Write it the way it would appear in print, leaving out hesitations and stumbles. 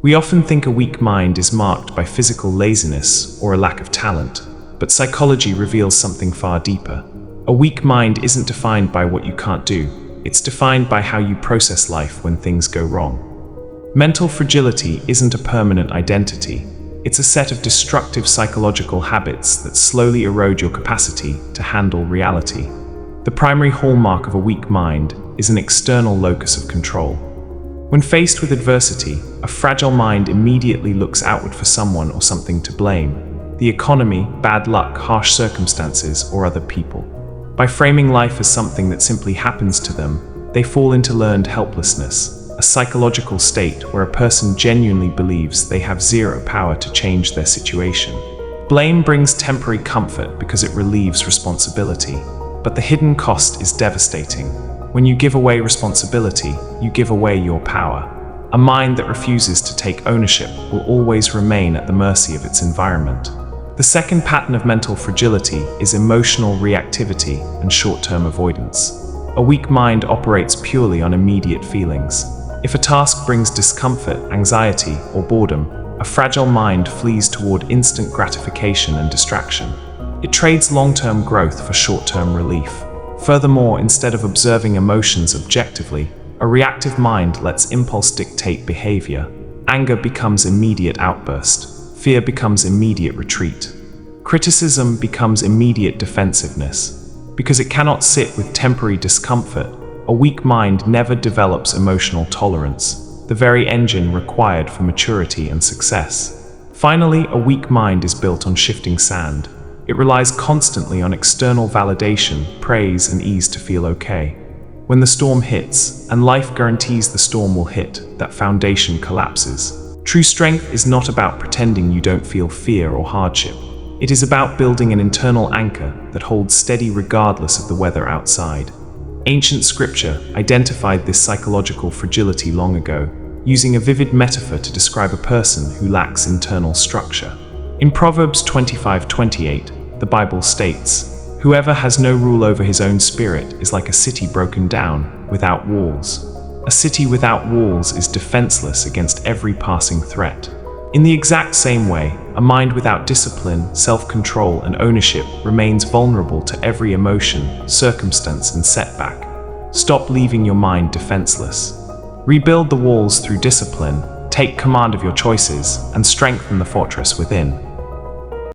We often think a weak mind is marked by physical laziness or a lack of talent, but psychology reveals something far deeper. A weak mind isn't defined by what you can't do, it's defined by how you process life when things go wrong. Mental fragility isn't a permanent identity, it's a set of destructive psychological habits that slowly erode your capacity to handle reality. The primary hallmark of a weak mind is an external locus of control. When faced with adversity, a fragile mind immediately looks outward for someone or something to blame: the economy, bad luck, harsh circumstances, or other people. By framing life as something that simply happens to them, they fall into learned helplessness, a psychological state where a person genuinely believes they have zero power to change their situation. Blame brings temporary comfort because it relieves responsibility, but the hidden cost is devastating. When you give away responsibility, you give away your power. A mind that refuses to take ownership will always remain at the mercy of its environment. The second pattern of mental fragility is emotional reactivity and short-term avoidance. A weak mind operates purely on immediate feelings. If a task brings discomfort, anxiety, or boredom, a fragile mind flees toward instant gratification and distraction. It trades long-term growth for short-term relief. Furthermore, instead of observing emotions objectively, a reactive mind lets impulse dictate behavior. Anger becomes immediate outburst. Fear becomes immediate retreat. Criticism becomes immediate defensiveness. Because it cannot sit with temporary discomfort, a weak mind never develops emotional tolerance, the very engine required for maturity and success. Finally, a weak mind is built on shifting sand. It relies constantly on external validation, praise, and ease to feel okay. When the storm hits, and life guarantees the storm will hit, that foundation collapses. True strength is not about pretending you don't feel fear or hardship. It is about building an internal anchor that holds steady regardless of the weather outside. Ancient scripture identified this psychological fragility long ago, using a vivid metaphor to describe a person who lacks internal structure. In Proverbs 25:28, the Bible states, "Whoever has no rule over his own spirit is like a city broken down, without walls." A city without walls is defenseless against every passing threat. In the exact same way, a mind without discipline, self-control, and ownership remains vulnerable to every emotion, circumstance, and setback. Stop leaving your mind defenseless. Rebuild the walls through discipline, take command of your choices, and strengthen the fortress within.